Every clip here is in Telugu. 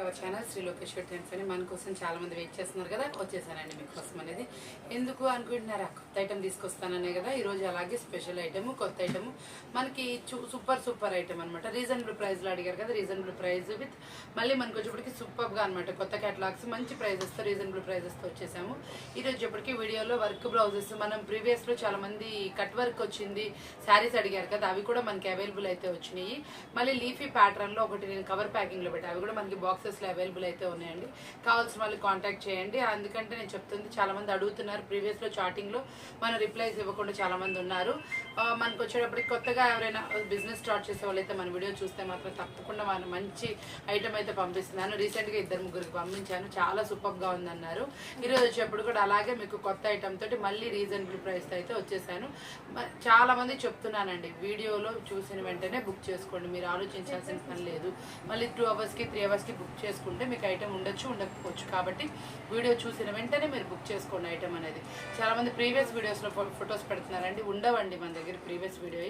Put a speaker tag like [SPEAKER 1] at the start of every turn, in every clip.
[SPEAKER 1] Hour channel Shri Lokeshwar trends అని మన కోసం చాలా మంది వెయిట్ చేస్తున్నారు కదా, వచ్చేసానండి మీకోసం అనేది. ఎందుకు అనుకుంటున్నారా, కొత్త ఐటమ్ తీసుకొస్తాననే కదా. ఈరోజు అలాగే స్పెషల్ ఐటమ్, కొత్త ఐటమ్ మనకి సూపర్ ఐటమ్ అనమాట. రీజనబుల్ ప్రైస్లో అడిగారు కదా, రీజనబుల్ ప్రైస్ విత్ మళ్ళీ మనకు వచ్చేప్పటికి సూపర్గా అనమాట. కొత్త క్యాటలాగ్స్ మంచి ప్రైజెస్తో, రీజనబుల్ ప్రైజెస్తో వచ్చేసాము. ఈరోజు వచ్చేప్పటికి వీడియోలో వర్క్ బ్లౌజెస్, మనం ప్రీవియస్లో చాలా మంది కట్ వర్క్ వచ్చింది శారీస్ అడిగారు కదా, అవి కూడా మనకి అవైలబుల్ అయితే వచ్చినాయి. మళ్ళీ లీఫీ ప్యాటర్న్లో ఒకటి నేను కవర్ ప్యాకింగ్లో పెట్టాను, అవి కూడా మనకి బాక్సెస్లో అవైలబుల్ అయితే ఉన్నాయండి. కావాల్సిన వాళ్ళు కాంటాక్ట్ చేయండి. అందుకంటే నేను చెప్తుంది, చాలా మంది అడుగుతున్నారు. ప్రీవియస్లో చాటింగ్లో మన రిప్లైస్ ఇవ్వకుండా చాలా మంది ఉన్నారు. మనకు వచ్చేటప్పటికి కొత్తగా ఎవరైనా బిజినెస్ స్టార్ట్ చేసే వాళ్ళైతే మన వీడియో చూస్తే మాత్రం తప్పకుండా మన మంచి ఐటమ్ అయితే పంపిస్తున్నాను. రీసెంట్గా 2-3కి పంపించాను, చాలా సూపర్గా ఉందన్నారు. ఈరోజు వచ్చేప్పుడు కూడా అలాగే మీకు కొత్త ఐటమ్ తోటి మళ్ళీ రీజనబుల్ ప్రైస్తో అయితే వచ్చేసాను. చాలా మంది చెప్తున్నానండి, వీడియోలో చూసిన వెంటనే బుక్ చేసుకోండి, మీరు ఆలోచించాల్సిన పని లేదు. మళ్ళీ 2 అవర్స్కి 3 అవర్స్కి బుక్ చేసుకుంటే మీకు ఐటమ్ ఉండొచ్చు, ఉండకపోవచ్చు. కాబట్టి వీడియో చూసిన వెంటనే మీరు బుక్ చేసుకోండి ఐటమ్ అనేది. చాలామంది ప్రీవియస్ వీడియోస్లో ఫొటోస్ పెడుతున్నారండి, ఉండవండి మన దగ్గర ప్రీవియస్ వీడియో.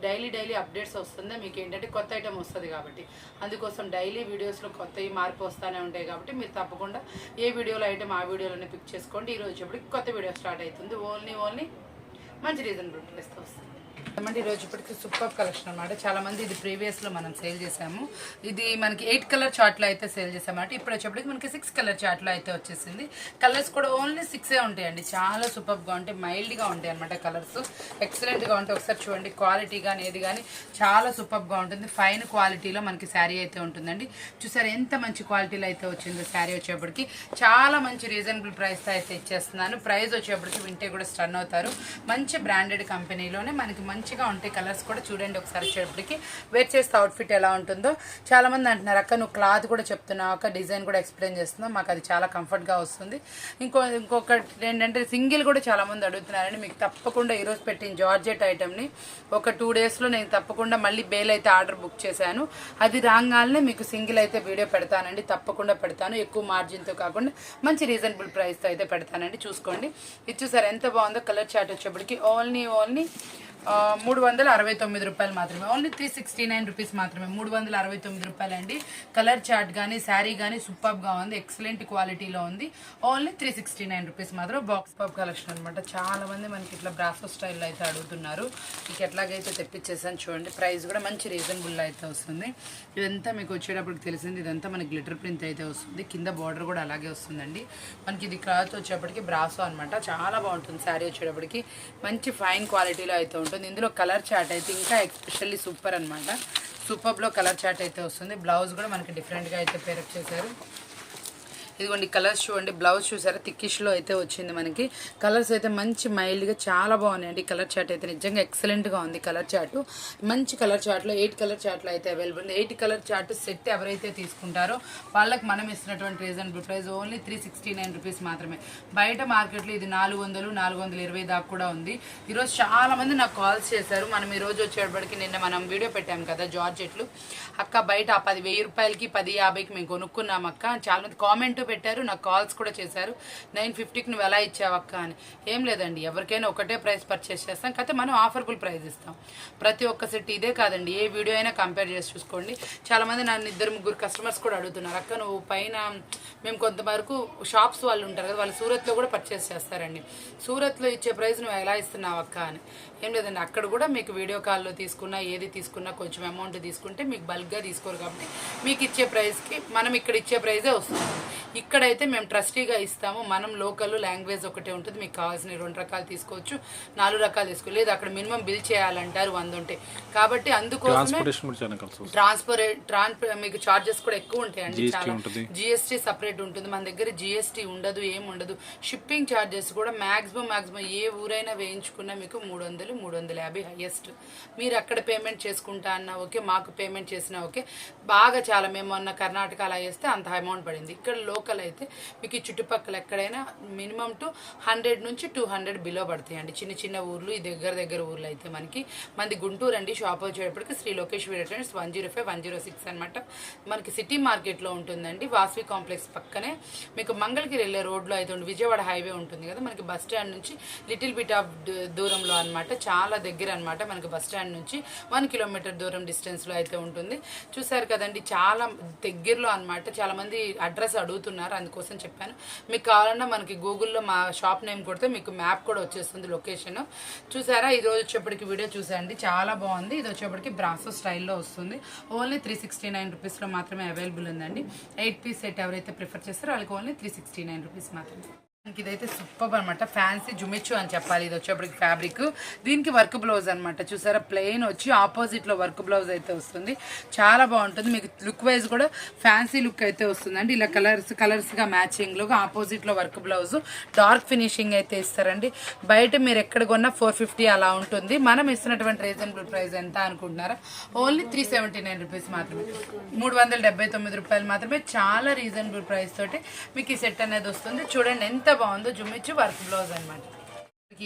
[SPEAKER 1] డైలీ అప్డేట్స్ వస్తుందా మీకు ఏంటంటే కొత్త ఐటమ్ వస్తుంది కాబట్టి, అందుకోసం డైలీ వీడియోస్లో కొత్తవి మార్పు వస్తూనే ఉంటాయి. కాబట్టి మీరు తప్పకుండా ఏ వీడియోలో ఐటమ్ ఆ వీడియోలోనే పిక్ చేసుకోండి. ఈరోజు వచ్చేప్పటికి కొత్త వీడియో స్టార్ట్ అవుతుంది. ఓన్లీ మంచి రీజనబుల్ ప్రైస్తో వస్తుంది. ఈరోజు ఇప్పటికి సూపర్ కలెక్షన్ అనమాట. చాలా మంది ఇది ప్రీవియస్లో మనం సేల్ చేసాము. ఇది మనకి 8 కలర్ చార్ట్లో అయితే సేల్ చేసామంటే, ఇప్పుడు వచ్చేప్పటికి మనకి 6 కలర్ చార్ట్లో అయితే వచ్చేసింది. కలర్స్ కూడా ఓన్లీ 6 ఉంటాయండి. చాలా సూపర్గా ఉంటాయి, మైల్డ్గా ఉంటాయి అనమాట. కలర్స్ ఎక్సలెంట్గా ఉంటాయి. ఒకసారి చూడండి, క్వాలిటీ కానీ ఏది కానీ చాలా సూపర్గా ఉంటుంది. ఫైన్ క్వాలిటీలో మనకి శారీ అయితే ఉంటుందండి. చూసారు ఎంత మంచి క్వాలిటీలో అయితే వచ్చిందో శారీ. వచ్చేప్పటికి చాలా మంచి రీజనబుల్ ప్రైస్తో అయితే ఇచ్చేస్తున్నాను. ప్రైస్ వచ్చేప్పటికి వింటే కూడా స్టన్ అవుతారు. మంచి బ్రాండెడ్ కంపెనీలోనే మనకి మంచిగా ఉంటాయి. కలర్స్ కూడా చూడండి ఒకసారి. వచ్చేప్పటికి వేర్ చేస్తే అవుట్ఫిట్ ఎలా ఉంటుందో. చాలా మంది అంటున్నారు, అక్క నువ్వు క్లాత్ కూడా చెప్తున్నావు, అక్క డిజైన్ కూడా ఎక్స్ప్లెయిన్ చేస్తున్నావు, మాకు అది చాలా కంఫర్ట్గా వస్తుంది. ఇంకొకటి ఏంటంటే సింగిల్ కూడా చాలా మంది అడుగుతున్నారండి. మీకు తప్పకుండా ఈరోజు పెట్టిన జార్జెట్ ఐటమ్ని ఒక 2 డేస్లో నేను తప్పకుండా మళ్ళీ బేల్ అయితే ఆర్డర్ బుక్ చేశాను. అది రాగానే మీకు సింగిల్ అయితే వీడియో పెడతానండి, తప్పకుండా పెడతాను. ఎక్కువ మార్జిన్తో కాకుండా మంచి రీజనబుల్ ప్రైస్తో అయితే పెడతానండి. చూసుకోండి, ఇది చూసారు ఎంత బాగుందో. కలర్ చార్ట్ వచ్చేప్పటికి ఓన్లీ 369 రూపాయలు మాత్రమే. ఓన్లీ 369 రూపీస్ మాత్రమే. 369 రూపాయలు అండి. కలర్ చార్ట్ కానీ శారీ కానీ సూపర్గా ఉంది, ఎక్సలెంట్ క్వాలిటీలో ఉంది. ఓన్లీ 369 రూపీస్ మాత్రం. బాక్స్ పబ్ కలెక్షన్ అనమాట. చాలా మంది మనకి ఇట్లా బ్రాసో స్టైల్లో అయితే అడుగుతున్నారు. మీకు ఎట్లాగైతే తెప్పించేసాను చూడండి. ప్రైస్ కూడా మంచి రీజనబుల్ అయితే వస్తుంది. ఇదంతా మీకు వచ్చేటప్పటికి తెలిసింది, ఇదంతా మనకి గ్లిటర్ ప్రింట్ అయితే వస్తుంది. కింద బార్డర్ కూడా అలాగే వస్తుందండి. మనకి ఇది క్లాత్ వచ్చేప్పటికి బ్రాసో అనమాట. చాలా బాగుంటుంది శారీ. వచ్చేటప్పటికి మంచి ఫైన్ క్వాలిటీలో అయితే ఉంటుంది. ఇందులో కలర్ చార్ట్ అయితే ఇంకా ఎస్పెషల్లీ సూపర్ అనమాట. సూపర్లో కలర్ చార్ట్ అయితే వస్తుంది. బ్లౌజ్ కూడా మనకి డిఫరెంట్గా అయితే పేరప్ చేశారు. ఇదిగోండి కలర్స్ చూడండి. బ్లౌజ్ చూసారా, థిక్కిష్లో అయితే వచ్చింది మనకి. కలర్స్ అయితే మంచి మైల్డ్గా చాలా బాగున్నాయండి. కలర్ చార్ట్ అయితే నిజంగా ఎక్సలెంట్గా ఉంది. కలర్ చార్ట్ మంచి కలర్ చార్ట్లో 8 కలర్ చార్ట్లో అయితే అవైలబుల్ ఉంది. 8 కలర్ చార్ట్ సెట్ ఎవరైతే తీసుకుంటారో వాళ్ళకి మనం ఇస్తున్నటువంటి రీజనబుల్ ప్రైస్ ఓన్లీ 369 రూపీస్ మాత్రమే. బయట మార్కెట్లో ఇది 400, 420 దాకా కూడా ఉంది. ఈరోజు చాలా మంది నాకు కాల్స్ చేశారు. మనం ఈరోజు వచ్చేటప్పటికి నిన్న మనం వీడియో పెట్టాం కదా జార్జెట్లు, అక్క బయట 10,000 రూపాయలకి 10,50కి మేము కొనుక్కున్నాం అక్క. చాలా మంది కామెంట్ పెట్టారు, నాకు కాల్స్ కూడా చేశారు. 950కి నువ్వు ఎలా ఇచ్చావక్క అని. ఏం లేదండి, ఎవరికైనా ఒకటే ప్రైస్ పర్చేస్ చేస్తాం, కాకపోతే మనం ఆఫర్బుల్ ప్రైస్ ఇస్తాం. ప్రతి ఒక్క సెట్ ఇదే కాదండి, ఏ వీడియో అయినా కంపేర్ చేసి చూసుకోండి. చాలామంది నన్ను 2-3 కస్టమర్స్ కూడా అడుగుతున్నారు, అక్క నువ్వు పైన మేము కొంతవరకు షాప్స్ వాళ్ళు ఉంటారు కదా, వాళ్ళు సూరత్లో కూడా పర్చేస్ చేస్తారండి, సూరత్లో ఇచ్చే ప్రైస్ నువ్వు ఎలా ఇస్తున్నావు అక్క అని. ఏం లేదండి, అక్కడ కూడా మీకు వీడియో కాల్లో తీసుకున్నా ఏది తీసుకున్నా కొంచెం అమౌంట్ తీసుకుంటే మీకు బల్క్గా తీసుకోరు. కాబట్టి మీకు ఇచ్చే ప్రైస్కి మనం ఇక్కడ ఇచ్చే ప్రైజే వస్తుంది. ఇక్కడైతే మేము ట్రస్టీగా ఇస్తాము. మనం లోకల్ లాంగ్వేజ్ ఒకటే ఉంటుంది. మీకు కావాల్సిన 2 రకాలు తీసుకోవచ్చు, 4 రకాలు తీసుకోవచ్చు. లేదు అక్కడ మినిమం బిల్ చేయాలంటారు 100 ఉంటే. కాబట్టి అందుకోసమే మీకు ఛార్జెస్ కూడా ఎక్కువ ఉంటాయండి. చాలా జిఎస్టీ సపరేట్ ఉంటుంది. మన దగ్గర జిఎస్టీ ఉండదు, ఏముండదు. షిప్పింగ్ ఛార్జెస్ కూడా మ్యాక్సిమం ఏ ఊరైనా వేయించుకున్నా మీకు 300, 350 హైయెస్ట్. మీరు అక్కడ పేమెంట్ చేసుకుంటా అన్నా ఓకే, మాకు పేమెంట్ చేసినా ఓకే. బాగా చాలా మేము మొన్న కర్ణాటక అలా చేస్తే అంత అమౌంట్ పడింది. ఇక్కడ లోకల్ లోకల్ అయితే మీకు ఈ చుట్టుపక్కల ఎక్కడైనా మినిమం టు 100 నుంచి 200 బిలో పడతాయండి. చిన్న చిన్న ఊర్లు, ఈ దగ్గర ఊర్లు అయితే మనది గుంటూరు అండి. షాప్ వచ్చేటప్పటికి శ్రీ లోకేశ్వరి ట్రెండ్స్ 105-106 అనమాట. మనకి సిటీ మార్కెట్లో ఉంటుందండి. వాసవి కాంప్లెక్స్ పక్కనే మీకు మంగళగిరి వెళ్ళే రోడ్లో అయితే ఉంది. విజయవాడ హైవే ఉంటుంది కదా, మనకి బస్ స్టాండ్ నుంచి లిటిల్ బిట్ ఆఫ్ దూరంలో అనమాట. చాలా దగ్గర అనమాట. మనకి బస్ స్టాండ్ నుంచి 1 కిలోమీటర్ దూరం డిస్టెన్స్లో అయితే ఉంటుంది. చూసారు కదండి, చాలా దగ్గరలో అనమాట. చాలామంది అడ్రస్ అడుగుతున్నారు, అందుకోసం చెప్పాను. మీకు కావాలన్నా మనకి గూగుల్లో మా షాప్ నేమ్ కొడితే మీకు మ్యాప్ కూడా వచ్చేస్తుంది, లొకేషన్. చూసారా, ఇది వచ్చేప్పటికి వీడియో చూసాండి, చాలా బాగుంది. ఇది వచ్చేప్పటికి బ్రాసో స్టైల్లో వస్తుంది. ఓన్లీ 369 రూపీస్లో మాత్రమే అవైలబుల్ ఉందండి. 8 పీస్ సెట్ ఎవరైతే ప్రిఫర్ చేస్తారో వాళ్ళకి ఓన్లీ 369 రూపీస్ మాత్రమే. ఇదైతే సూపర్ అనమాట. ఫ్యాన్సీ జుమిచ్చు అని చెప్పాలి. ఇది వచ్చేప్పటికి ఫ్యాబ్రిక్, దీనికి వర్క్ బ్లౌజ్ అనమాట. చూసారా, ప్లెయిన్ వచ్చి ఆపోజిట్లో వర్క్ బ్లౌజ్ అయితే వస్తుంది. చాలా బాగుంటుంది. మీకు లుక్ వైజ్ కూడా ఫ్యాన్సీ లుక్ అయితే వస్తుందండి. ఇలా కలర్స్గా మ్యాచింగ్లో ఆపోజిట్లో వర్క్ బ్లౌజ్, డార్క్ ఫినిషింగ్ అయితే ఇస్తారండి. బయట మీరు ఎక్కడ కొన్నా 450 అలా ఉంటుంది. మనం ఇస్తున్నటువంటి రీజనబుల్ ప్రైస్ ఎంత అనుకుంటున్నారా? ఓన్లీ 379 రూపీస్ మాత్రమే, 379 రూపాయలు మాత్రమే. చాలా రీజనబుల్ ప్రైస్ తోటి మీకు ఈ సెట్ అనేది వస్తుంది. చూడండి ఎంత బాగుందో, జుమ్మిచ్చు వర్క్ బ్లౌజ్ అనమాట.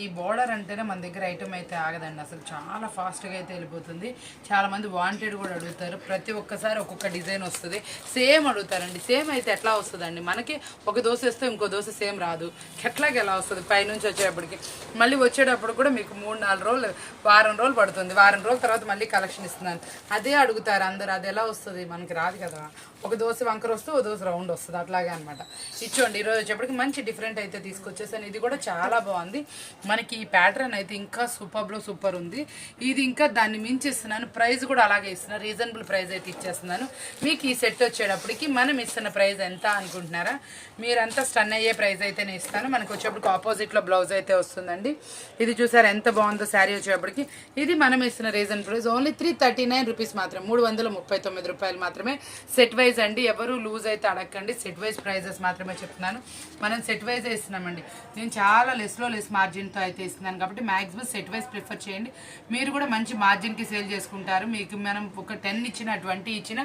[SPEAKER 1] ఈ బోర్డర్ అంటేనే మన దగ్గర ఐటమ్ అయితే ఆగదండి, అసలు చాలా ఫాస్ట్గా అయితే వెళ్ళిపోతుంది. చాలామంది వాంటెడ్ కూడా అడుగుతారు. ప్రతి ఒక్కసారి ఒక్కొక్క డిజైన్ వస్తుంది, సేమ్ అడుగుతారండి. సేమ్ అయితే ఎట్లా వస్తుందండి, మనకి ఒక దోశ వేస్తే ఇంకో దోశ సేమ్ రాదు. ఎట్లాగ ఎలా వస్తుంది? పైనుంచి వచ్చేటప్పటికి మళ్ళీ వచ్చేటప్పుడు కూడా మీకు 3-4 రోజులు, వారం రోజులు పడుతుంది. వారం రోజుల తర్వాత మళ్ళీ కలెక్షన్ ఇస్తున్నాను. అదే అడుగుతారు అందరు, అది ఎలా వస్తుంది? మనకి రాదు కదా. ఒక దోశ వంకర వస్తే ఒక దోశ రౌండ్ వస్తుంది, అట్లాగే అనమాట. ఇచ్చోండి, ఈరోజు వచ్చేప్పటికి మంచి డిఫరెంట్ అయితే తీసుకొచ్చేసాను. ఇది కూడా చాలా బాగుంది. మనకి ఈ ప్యాటర్న్ అయితే ఇంకా సూపర్ ఉంది. ఇది ఇంకా దాన్ని మించి ఇస్తున్నాను. ప్రైస్ కూడా అలాగే ఇస్తున్నాను, రీజనబుల్ ప్రైస్ అయితే ఇచ్చేస్తున్నాను. మీకు ఈ సెట్ వచ్చేటప్పటికి మనం ఇస్తున్న ప్రైస్ ఎంత అనుకుంటున్నారా? మీరంతా స్టన్ అయ్యే ప్రైస్ అయితేనే ఇస్తాను. మనకి వచ్చేప్పటికి ఆపోజిట్లో బ్లౌజ్ అయితే వస్తుందండి. ఇది చూసారు ఎంత బాగుందో శారీ వచ్చేటప్పటికి. ఇది మనం ఇస్తున్న రీజనబుల్ ప్రైస్ ఓన్లీ 339 రూపీస్ మాత్రం, 339 రూపాయలు మాత్రమే. సెట్ వైజ్ అండి, ఎవరు లూజ్ అయితే అడగండి. సెట్ వైజ్ ప్రైజెస్ మాత్రమే చెప్తున్నాను. మనం సెట్ వైజే ఇస్తున్నామండి. నేను చాలా లెస్లో లెస్ మార్జిన్తో అయితే ఇస్తున్నాను కాబట్టి మ్యాక్సిమం సెట్ వైజ్ ప్రిఫర్ చేయండి. మీరు కూడా మంచి మార్జిన్కి సేల్ చేసుకుంటారు. మీకు మనం ఒక 10 ఇచ్చిన 20 ఇచ్చిన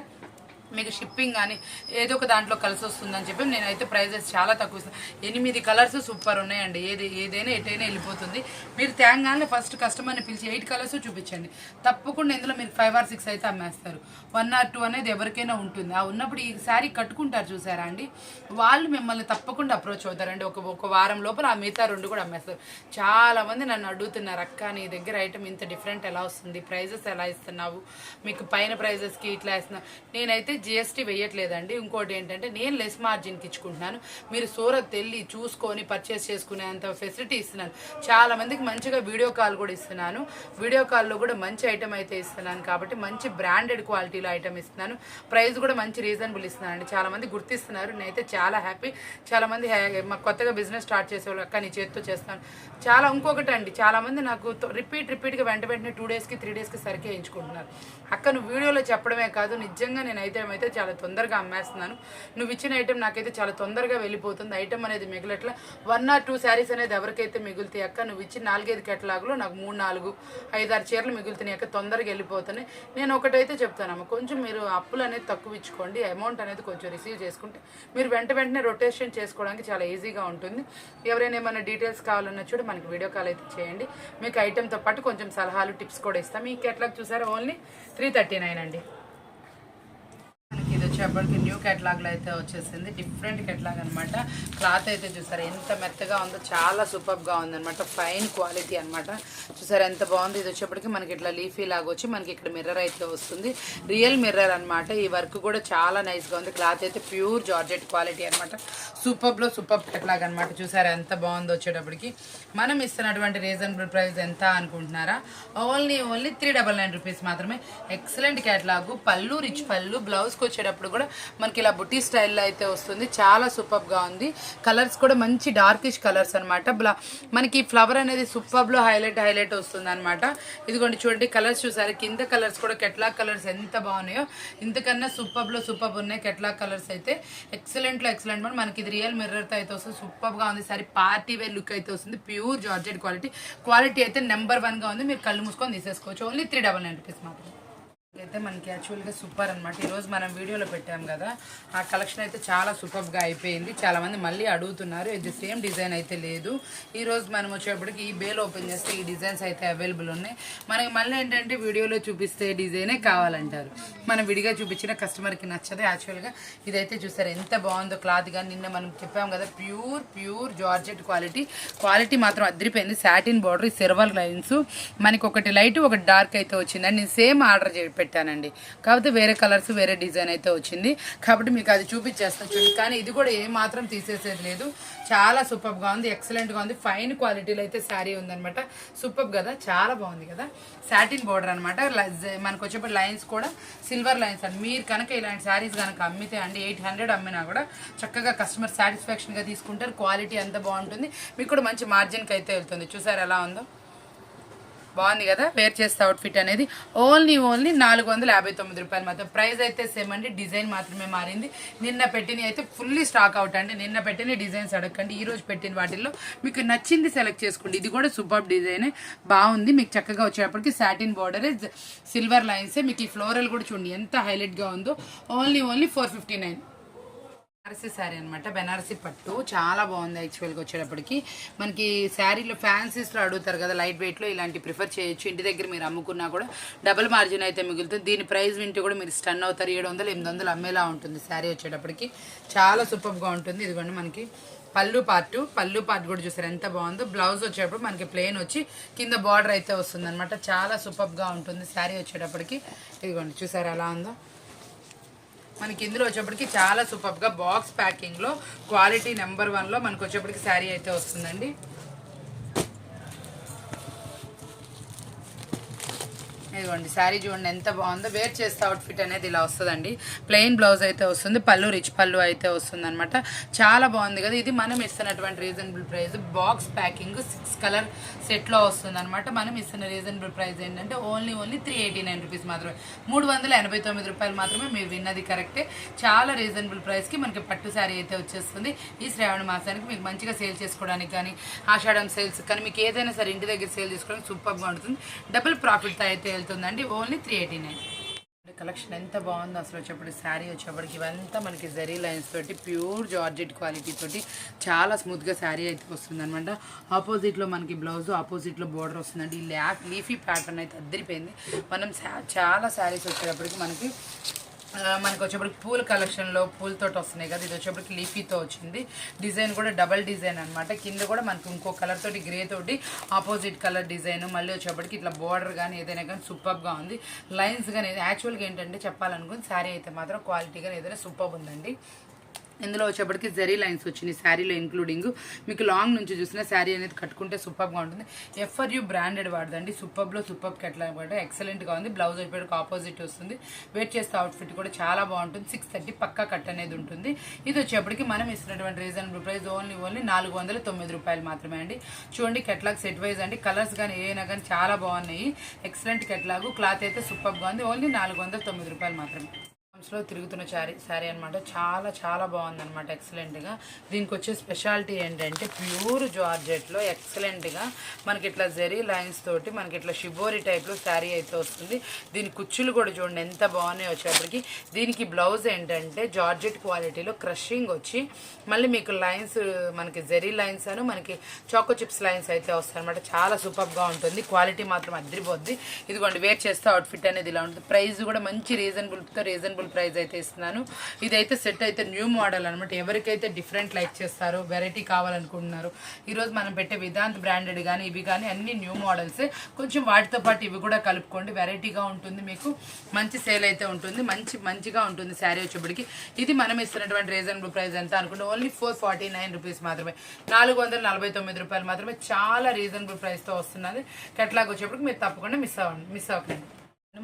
[SPEAKER 1] మీకు షిప్పింగ్ కానీ ఏదో ఒక దాంట్లో కలిసి వస్తుందని చెప్పి నేనైతే ప్రైజెస్ చాలా తక్కువ ఇస్తాను. 8 కలర్స్ సూపర్ ఉన్నాయండి. ఏదైనా ఎటైనా వెళ్ళిపోతుంది. మీరు తేంగానే ఫస్ట్ కస్టమర్ని పిలిచి 8 కలర్స్ చూపించండి. తప్పకుండా ఇందులో మీరు 5 or 6 అయితే అమ్మేస్తారు. 1 or 2 అనేది ఎవరికైనా ఉంటుంది. ఆ ఉన్నప్పుడు ఈ శారీ కట్టుకుంటారు చూసారా అండి, వాళ్ళు మిమ్మల్ని తప్పకుండా అప్రోచ్ అవుతారండి. ఒక వారం లోపల ఆ మిగతా 2 కూడా అమ్మేస్తారు. చాలామంది నన్ను అడుగుతున్నారు, అక్క నీ దగ్గర ఐటమ్ ఇంత డిఫరెంట్ ఎలా వస్తుంది, ప్రైజెస్ ఎలా ఇస్తున్నావు, మీకు పైన ప్రైజెస్కి ఇట్లా ఇస్తున్నావు. నేనైతే జిఎస్టీ వేయట్లేదండి. ఇంకోటి ఏంటంటే నేను లెస్ మార్జిన్కి ఇచ్చుకుంటున్నాను. మీరు సూరత్ వెళ్ళి చూసుకొని పర్చేస్ చేసుకునేంత ఫెసిలిటీ ఇస్తున్నాను. చాలా మందికి మంచిగా వీడియో కాల్ కూడా ఇస్తున్నాను. వీడియో కాల్లో కూడా మంచి ఐటమ్ అయితే ఇస్తున్నాను కాబట్టి మంచి బ్రాండెడ్ క్వాలిటీలో ఐటమ్ ఇస్తున్నాను. ప్రైస్ కూడా మంచి రీజనబుల్ ఇస్తున్నానండి. చాలా మంది గుర్తిస్తున్నారు, నేనైతే చాలా హ్యాపీ. చాలా మంది కొత్తగా బిజినెస్ స్టార్ట్ చేసేవాళ్ళు, అక్క నీ చేతితో చేస్తాను. ఇంకొకటి అండి, చాలా మంది నాకు రిపీట్గా వెంటనే 2 daysకి 3 daysకి సరికే వేయించుకుంటున్నారు. అక్క నువ్వు వీడియోలో చెప్పడమే కాదు, నిజంగా నేను ఐటమ్ అయితే చాలా తొందరగా అమ్మేస్తున్నాను. నువ్వు ఇచ్చిన ఐటమ్ నాకైతే చాలా తొందరగా వెళ్ళిపోతుంది. ఐటమ్ అనేది మిగిలట్లా 1 or 2 శారీస్ అనేది ఎవరికైతే మిగులుతాయి అక్క, నువ్వు ఇచ్చిన 4-5 కేటలాగులో నాకు 3-4 5-6 చీరలు మిగులుతున్నాయి అక్క, తొందరగా వెళ్ళిపోతున్నాయి. నేను ఒకటైతే చెప్తానమ్మా, కొంచెం మీరు అప్పులు అనేది తక్కువ ఇచ్చుకోండి. అమౌంట్ అనేది కొంచెం రిసీవ్ చేసుకుంటే మీరు వెంటనే రొటేషన్ చేసుకోవడానికి చాలా ఈజీగా ఉంటుంది. ఎవరైనా ఏమైనా డీటెయిల్స్ కావాలన్నా చూడు మనకి వీడియో కాల్ అయితే చేయండి. మీకు ఐటెంతో పాటు కొంచెం సలహాలు టిప్స్ కూడా ఇస్తాం. ఈ కేటలాగ్ చూసారా ఓన్లీ 339 అండి. ఇది వచ్చేప్పటికి న్యూ కేటలాగ్లో అయితే వచ్చేసింది. డిఫరెంట్ కేటలాగ్ అనమాట. క్లాత్ అయితే చూసారా ఎంత మెత్తగా ఉందో, చాలా సూపర్గా ఉందన్నమాట. ఫైన్ క్వాలిటీ అనమాట. చూసారా ఎంత బాగుంది. ఇది వచ్చేప్పటికి మనకి ఇట్లా లీఫీ లాగా వచ్చి మనకి ఇక్కడ మిర్రర్ అయితే వస్తుంది. రియల్ మిర్రర్ అనమాట. ఈ వర్క్ కూడా చాలా నైస్గా ఉంది. క్లాత్ అయితే ప్యూర్ జార్జెట్ క్వాలిటీ అనమాట. సూపర్ కేటలాగ్ అనమాట. చూసారా ఎంత బాగుందో. వచ్చేటప్పటికి మనం ఇస్తున్నటువంటి రీజనబుల్ ప్రైస్ ఎంత అనుకుంటున్నారా? ఓన్లీ 399 రూపీస్ మాత్రమే. Excellent catalogue. Pallu rich pallu, బ్లౌజ్కి వచ్చేటప్పుడు కూడా మనకి ఇలా బుటీ స్టైల్లో అయితే వస్తుంది. చాలా సూపర్గా ఉంది. కలర్స్ కూడా మంచి డార్కిష్ కలర్స్ అనమాట. మనకి ఫ్లవర్ అనేది సూపర్లో హైలైట్ వస్తుంది అనమాట. ఇదిగోండి చూడండి, కలర్స్ చూసారు. కింద కలర్స్ కూడా కేటలాగ్ కలర్స్ ఎంత బాగున్నాయో, ఇంతకన్నా సూపర్ ఉన్నాయి కేటలాగ్ కలర్స్ అయితే. ఎక్సలెంట్ మనకి ఇది రియల్ మిర్రర్తో అయితే వస్తుంది. సూపర్గా ఉంది. సరే పార్టీ వేర్ లుక్ అయితే వస్తుంది. ప్యూర్ జార్జెట్ క్వాలిటీ అయితే నెంబర్ 1గా ఉంది. మీరు కళ్ళు మూసుకొని తీసేసుకోవచ్చు. ఓన్లీ 399 రూపీస్ మాత్రం. అయితే మనకి యాక్చువల్గా సూపర్ అనమాట. ఈరోజు మనం వీడియోలో పెట్టాం కదా, ఆ కలెక్షన్ అయితే చాలా సూపర్గా అయిపోయింది. చాలామంది మళ్ళీ అడుగుతున్నారు. ఇది సేమ్ డిజైన్ అయితే లేదు. ఈరోజు మనం వచ్చేప్పటికి ఈ బేల్ ఓపెన్ చేస్తే ఈ డిజైన్స్ అయితే అవైలబుల్ ఉన్నాయి. మనకి మళ్ళీ ఏంటంటే వీడియోలో చూపిస్తే డిజైనే కావాలంటారు. మనం విడిగా చూపించిన కస్టమర్కి నచ్చదు. యాక్చువల్గా ఇదైతే చూసారు ఎంత బాగుందో క్లాత్. కానీ నిన్న మనం చెప్పాం కదా, ప్యూర్ జార్జెట్ క్వాలిటీ మాత్రం అదిరిపోయింది. సాటిన్ బార్డర్, సిల్వర్ లైన్స్, మనకి ఒకటి లైట్ ఒకటి డార్క్ అయితే వచ్చిందండి. నేను సేమ్ ఆర్డర్ పెట్టానండి, కాకపోతే వేరే కలర్స్ వేరే డిజైన్ అయితే వచ్చింది. కాబట్టి మీకు అది చూపించేస్తాను చూడండి. కానీ ఇది కూడా ఏ మాత్రం తీసేసేది లేదు. చాలా సూపర్గా ఉంది, ఎక్సలెంట్గా ఉంది. ఫైన్ క్వాలిటీలో అయితే శారీ ఉందనమాట. సూపర్ కదా, చాలా బాగుంది కదా. సాటిన్ బోర్డర్ అనమాట. మనకు వచ్చేప్పుడు లైన్స్ కూడా సిల్వర్ లైన్స్ అండి. మీరు కనుక ఇలాంటి శారీస్ కనుక అమ్మితే అండి 800 అమ్మినా కూడా చక్కగా కస్టమర్ సాటిస్ఫాక్షన్గా తీసుకుంటారు. క్వాలిటీ అంతా బాగుంటుంది. మీకు కూడా మంచి మార్జిన్కి అయితే వెళ్తుంది. చూసారు ఎలా ఉందో, బాగుంది కదా. వేర్ చేస్తే అవుట్ఫిట్ అనేది ఓన్లీ 459 రూపాయలు మాత్రం. ప్రైస్ అయితే సేమ్ అండి, డిజైన్ మాత్రమే మారింది. నిన్న పెట్టిన అయితే ఫుల్లీ స్టాక్ అవుట్ అండి. నిన్న పెట్టిన డిజైన్స్ అడగండి. ఈ రోజు పెట్టిన వాటిల్లో మీకు నచ్చింది సెలెక్ట్ చేసుకోండి. ఇది కూడా సూపర్ డిజైనే, బాగుంది. మీకు చక్కగా వచ్చేటప్పటికి సాటిన్ బార్డర్, సిల్వర్ లైన్సే. మీకు ఈ ఫ్లోరల్ కూడా చూడండి ఎంత హైలైట్గా ఉందో. ఓన్లీ 459. బెనారసీ శారీ అనమాట. బెనారసీ పట్టు చాలా బాగుంది. యాక్చువల్గా వచ్చేటప్పటికి మనకి శారీలో ఫ్యాన్సీస్లో అడుగుతారు కదా, లైట్ వెయిట్లో ఇలాంటి ప్రిఫర్ చేయొచ్చు. ఇంటి దగ్గర మీరు అమ్ముకున్నా కూడా డబుల్ మార్జిన్ అయితే మిగులుతుంది. దీని ప్రైస్ వింటే కూడా మీరు స్టన్ అవుతారు. 700-800 అమ్మేలా ఉంటుంది శారీ వచ్చేటప్పటికి. చాలా సూపర్గా ఉంటుంది. ఇదిగోండి మనకి పళ్ళు పార్ట్ కూడా చూసారు ఎంత బాగుందో. బ్లౌజ్ వచ్చేటప్పుడు మనకి ప్లెయిన్ వచ్చి కింద బార్డర్ అయితే వస్తుంది అనమాట. చాలా సూపర్గా ఉంటుంది శారీ వచ్చేటప్పటికి. ఇదిగోండి చూసారు ఎలా ఉందో. మనకి ఇందులో వచ్చేప్పటికి చాలా సూపర్గా బాక్స్ ప్యాకింగ్లో క్వాలిటీ నెంబర్ 1లో మనకు వచ్చేప్పటికి శారీ అయితే వస్తుందండి. ఇదిగోండి శారీ చూడండి ఎంత బాగుందో. వేర్ చేస్తే అవుట్ఫిట్ అనేది ఇలా వస్తుందండి. ప్లెయిన్ బ్లౌజ్ అయితే వస్తుంది, పళ్ళు రిచ్ పళ్ళు అయితే వస్తుంది అనమాట. చాలా బాగుంది కదా. ఇది మనం ఇస్తున్నటువంటి reasonable price. Box packing 6 colour సెట్లో వస్తుంది అనమాట. మనం ఇస్తున్న రీజనబుల్ ప్రైస్ ఏంటంటే ఓన్లీ 389 రూపీస్ మాత్రమే. 389 రూపాయలు మాత్రమే. మీరు విన్నది కరెక్టే. చాలా రీజనబుల్ ప్రైస్కి మనకి పట్టు శారీ అయితే వచ్చేస్తుంది. ఈ శ్రావణ మాసానికి మీకు మంచిగా సేల్ చేసుకోవడానికి కానీ, ఆషాఢం సేల్స్ కానీ, మీకు ఏదైనా సరే ఇంటి దగ్గర సేల్ చేసుకోవడానికి సూపర్గా ఉంటుంది. డబుల్ ప్రాఫిట్ అయితే వెళ్తుందండి. ఓన్లీ 389. కలెక్షన్ ఎంత బాగుందో అసలు. వచ్చేప్పటికి శారీ వచ్చేప్పటికి ఇవంతా మనకి జరీ లైన్స్ తోటి ప్యూర్ జార్జెట్ క్వాలిటీ తోటి చాలా స్మూత్గా శారీ అయితే వస్తుంది అనమాట. ఆపోజిట్లో మనకి బ్లౌజ్, ఆపోజిట్లో బోర్డర్ వస్తుందండి. ఈ లీఫీ ప్యాటర్న్ అయితే అద్దరిపోయింది. మనం చాలా శారీస్ వచ్చేటప్పటికి మనకి వచ్చేప్పటికి పూల కలెక్షన్లో పూలతో వస్తున్నాయి కదా. ఇది వచ్చేప్పటికి లీఫీతో వచ్చింది. డిజైన్ కూడా డబల్ డిజైన్ అనమాట. కింద కూడా మనకి ఇంకో కలర్ తోటి గ్రే తోటి ఆపోజిట్ కలర్ డిజైన్. మళ్ళీ వచ్చేప్పటికి ఇట్లా బార్డర్ కానీ ఏదైనా కానీ సూపర్గా ఉంది. లైన్స్ కానీ యాక్చువల్గా ఏంటంటే చెప్పాలనుకుని శారీ అయితే మాత్రం క్వాలిటీ కానీ ఏదైనా సూపర్ ఉందండి. ఇందులో వచ్చేప్పటికి జరీ లైన్స్ వచ్చినాయి శారీలో ఇంక్లూడింగ్. మీకు లాంగ్ నుంచి చూసిన శారీ అనేది కట్టుకుంటే సూపర్గా ఉంటుంది. FRU బ్రాండెడ్ వాడదండి. సూపర్లో సూపర్ కట్లా కూడా ఎక్సలెంట్గా ఉంది. బ్లౌజ్ వచ్చేప్పటికి ఆపోజిట్ వస్తుంది. వెయిట్ చేస్తే అవుట్ఫిట్ కూడా చాలా బాగుంటుంది. 630 పక్కా కట్ అనేది ఉంటుంది. ఇది వచ్చేప్పటికి మనం ఇస్తున్నటువంటి రీజనబుల్ ప్రైస్ ఓన్లీ 409 రూపాయలు మాత్రమే అండి. చూడండి కెట్లాగ్ సెట్ వైజ్ అండి. కలర్స్ కానీ ఏదైనా కానీ చాలా బాగున్నాయి. ఎక్సలెంట్ కెట్లాగు. క్లాత్ అయితే సూపర్గా ఉంది. ఓన్లీ 409 రూపాయలు మాత్రమే. లో తిరుగుతున్న శారీ అనమాట. చాలా బాగుందన్నమాట. ఎక్సలెంట్గా. దీనికి వచ్చే స్పెషాలిటీ ఏంటంటే ప్యూర్ జార్జెట్లో ఎక్సలెంట్గా మనకి ఇట్లా జెరీ లైన్స్ తోటి మనకి ఇట్లా షిబోరి టైప్లో శారీ అయితే వస్తుంది. దీని కుచ్చులు కూడా చూడండి ఎంత బాగున్నాయి వచ్చేప్పటికి. దీనికి బ్లౌజ్ ఏంటంటే జార్జెట్ క్వాలిటీలో క్రషింగ్ వచ్చి మళ్ళీ మీకు లైన్స్ మనకి జెరీ లైన్స్ అను మనకి చాకో చిప్స్ లైన్స్ అయితే వస్తాయి అనమాట. చాలా సూపర్గా ఉంటుంది. క్వాలిటీ మాత్రం అదిరిపోద్ది. ఇదిగోండి వేర్ చేస్తే అవుట్ఫిట్ అనేది ఇలా ఉంటుంది. ప్రైస్ కూడా మంచి రీజనబుల్ ప్రైస్ అయితే ఇస్తున్నాను. ఇదైతే సెట్ అయితే న్యూ మోడల్ అనమాట. ఎవరికైతే డిఫరెంట్ లైక్ చేస్తారో, వెరైటీ కావాలనుకుంటున్నారు, ఈరోజు మనం పెట్టే విదాంత్ బ్రాండెడ్ కానీ ఇవి కానీ అన్ని న్యూ మోడల్సే. కొంచెం వాటితో పాటు ఇవి కూడా కలుపుకోండి. వెరైటీగా ఉంటుంది. మీకు మంచి సేల్ అయితే ఉంటుంది. మంచిగా ఉంటుంది శారీ వచ్చేప్పటికి. ఇది మనం ఇస్తున్నటువంటి రీజనబుల్ ప్రైస్ ఎంత అనుకుంటే ఓన్లీ 449 రూపీస్ మాత్రమే. 449 రూపాయలు మాత్రమే. చాలా రీజనబుల్ ప్రైస్తో వస్తున్నది. కెట్లాగ్ వచ్చేప్పటికి మీరు తప్పకుండా మిస్ అవ్వకండి.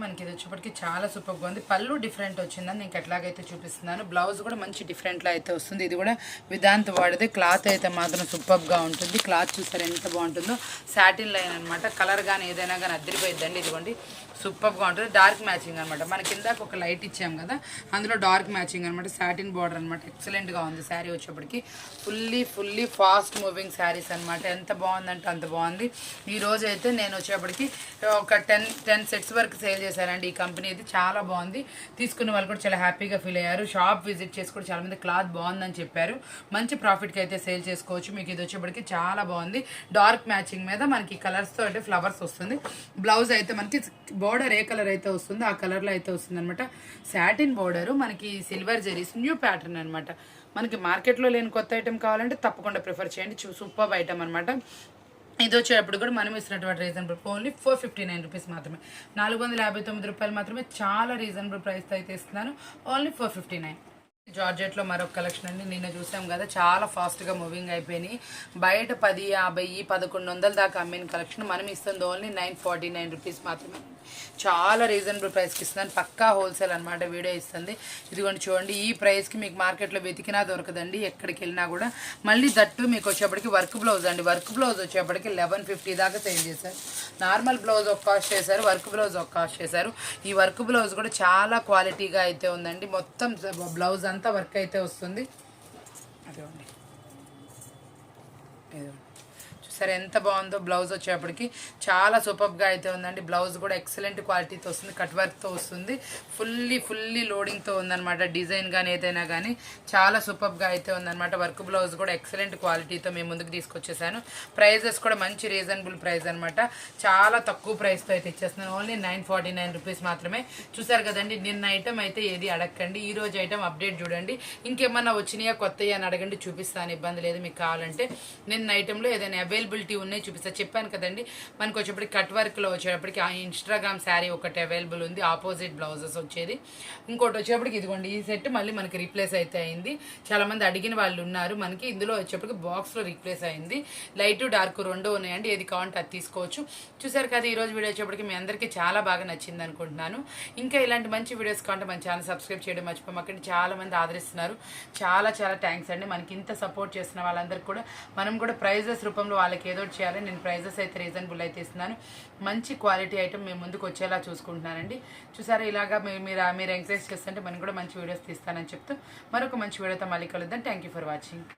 [SPEAKER 1] మనకి ఇది వచ్చేప్పటికి చాలా సూపర్గా ఉంది. పళ్ళు డిఫరెంట్ వచ్చిందని నేను ఎట్లాగైతే చూపిస్తున్నాను. బ్లౌజ్ కూడా మంచి డిఫరెంట్లో అయితే వస్తుంది. ఇది కూడా విదాంత్ వాడితే. క్లాత్ అయితే మాత్రం సూపర్గా ఉంటుంది. క్లాత్ చూసారు ఎంత బాగుంటుందో. సాటిన్ లైన్ అనమాట. కలర్ కానీ ఏదైనా కానీ అద్దరిపోయిద్దండి. ఇదిగోండి సూపర్గా ఉంటుంది. డార్క్ మ్యాచింగ్ అనమాట. మనకి ఇందాక ఒక లైట్ ఇచ్చాం కదా, అందులో డార్క్ మ్యాచింగ్ అనమాట. సాటిన్ బార్డర్ అనమాట. ఎక్సలెంట్గా ఉంది శారీ వచ్చేప్పటికి. ఫుల్లీ ఫాస్ట్ మూవింగ్ శారీస్ అనమాట. ఎంత బాగుందంటే అంత బాగుంది. ఈ రోజు అయితే నేను వచ్చేప్పటికి ఒక 10 సెట్స్ వరకు సేల్ చేశానండి. ఈ కంపెనీ ఇది చాలా బాగుంది. తీసుకున్న వాళ్ళు కూడా చాలా హ్యాపీగా ఫీల్ అయ్యారు. షాప్ విజిట్ చేసి కూడా చాలా మంది క్లాత్ బాగుందని చెప్పారు. మంచి ప్రాఫిట్కి అయితే సేల్ చేసుకోవచ్చు. మీకు ఇది వచ్చేప్పటికి చాలా బాగుంది. డార్క్ మ్యాచింగ్ మీద మనకి కలర్స్తో అంటే ఫ్లవర్స్ వస్తుంది. బ్లౌజ్ అయితే మనకి బోర్డర్ ఏ కలర్ అయితే వస్తుందో ఆ కలర్లో అయితే వస్తుంది అనమాట. సాటిన్ బోర్డరు మనకి సిల్వర్ జరీస్ న్యూ ప్యాటర్న్ అనమాట. మనకి మార్కెట్లో లేని కొత్త ఐటెం కావాలంటే తప్పకుండా ప్రిఫర్ చేయండి. సూపర్ ఐటమ్ అనమాట. ఇది వచ్చేటప్పుడు కూడా మనం ఇస్తున్నటువంటి రీజనబుల్ ఓన్లీ 459 రూపీస్ మాత్రమే. 459 రూపాయలు మాత్రమే. చాలా రీజనబుల్ ప్రైస్తో అయితే ఇస్తున్నాను. ఓన్లీ 459. జార్జెట్లో మరొక కలెక్షన్ అండి. నిన్న చూసాం కదా, చాలా ఫాస్ట్గా మూవింగ్ అయిపోయినాయి. బయట 10, 50, 1100 దాకా అమ్మిన కలెక్షన్ మనం ఇస్తుంది ఓన్లీ 949 రూపీస్ మాత్రమే. చాలా రీజనబుల్ ప్రైస్కి ఇస్తున్నాను. పక్కా హోల్సేల్ అనమాట. వీడియో ఇస్తుంది. ఇదిగోండి చూడండి. ఈ ప్రైస్కి మీకు మార్కెట్లో వెతికినా దొరకదండి, ఎక్కడికి వెళ్ళినా కూడా. మళ్ళీ దట్టు మీకు వచ్చేప్పటికి వర్క్ బ్లౌజ్ అండి. వర్క్ బ్లౌజ్ వచ్చేప్పటికి 1150 దాకా సేల్ చేశారు. నార్మల్ బ్లౌజ్ ఒక కాస్ట్ చేశారు, వర్క్ బ్లౌజ్ ఒక కాస్ట్ చేశారు. ఈ వర్క్ బ్లౌజ్ కూడా చాలా క్వాలిటీగా అయితే ఉందండి. మొత్తం బ్లౌజ్ అంతా వర్క్ అయితే వస్తుంది. అదేండి సరే ఎంత బాగుందో. బ్లౌజ్ వచ్చేప్పటికి చాలా సూపర్గా అయితే ఉందండి. బ్లౌజ్ కూడా ఎక్సలెంట్ క్వాలిటీతో వస్తుంది. కట్ వర్క్తో వస్తుంది. ఫుల్లీ లోడింగ్తో ఉందన్నమాట. డిజైన్ కానీ ఏదైనా కానీ చాలా సూపర్గా అయితే ఉందన్నమాట. వర్క్ బ్లౌజ్ కూడా ఎక్సలెంట్ క్వాలిటీతో మేము ముందుకు తీసుకొచ్చేసాను. ప్రైజెస్ కూడా మంచి రీజనబుల్ ప్రైస్ అనమాట. చాలా తక్కువ ప్రైస్తో అయితే ఇచ్చేస్తున్నాను. ఓన్లీ 949 రూపీస్ మాత్రమే. చూసారు కదండి. నిన్న ఐటమ్ అయితే ఏది అడగండి. ఈ రోజు ఐటమ్ అప్డేట్ చూడండి. ఇంకేమన్నా వచ్చినాయా కొత్తవి అని అడగండి, చూపిస్తాను. ఇబ్బంది లేదు. మీకు కావాలంటే నిన్న ఐటెంలో ఏదైనా అవైలబిలిటీ ఉన్నాయి చూపిస్తా. చెప్పాను కదండి, మనకు వచ్చేప్పటికి కట్ వర్క్లో వచ్చేటప్పటికి ఆ ఇన్స్టాగ్రామ్ శారీ ఒకటి అవైలబుల్ ఉంది. ఆపోజిట్ బ్లౌజెస్ వచ్చేది. ఇంకోటి వచ్చేప్పటికి ఇదిగోండి ఈ సెట్ మళ్ళీ మనకి రీప్లేస్ అయితే అయింది. చాలామంది అడిగిన వాళ్ళు ఉన్నారు. మనకి ఇందులో వచ్చేప్పటికి బాక్స్లో రీప్లేస్ అయింది. లైట్ డార్క్ రెండు ఉన్నాయండి. ఏది కావాలంటే అది తీసుకోవచ్చు. చూసారు కదా, ఈరోజు వీడియో వచ్చేప్పటికి మీ అందరికీ చాలా బాగా నచ్చింది అనుకుంటున్నాను. ఇంకా ఇలాంటి మంచి వీడియోస్ కావాలంటే మన ఛానల్ సబ్స్క్రైబ్ చేయడం మర్చిపోమాకండి. చాలా మంది ఆదరిస్తున్నారు. చాలా థ్యాంక్స్ అండి. మనకి ఇంత సపోర్ట్ చేస్తున్న వాళ్ళందరికీ కూడా మనం కూడా ప్రైజెస్ రూపంలో వాళ్ళకి ఏదో చేయాలి. నేను ప్రైజెస్ అయితే రీజనబుల్ అయితే ఇస్తున్నాను. మంచి క్వాలిటీ ఐటమ్ మేము ముందుకు వచ్చేలా చూసుకుంటున్నానండి. చూసారా, ఇలాగా మీరు ఎంకరేజ్ చేస్తుంటే మనం కూడా మంచి వీడియోస్ తీస్తానని చెప్తూ మరొక మంచి వీడియోతో మళ్ళీ కలుద్దాం. Thank you for watching.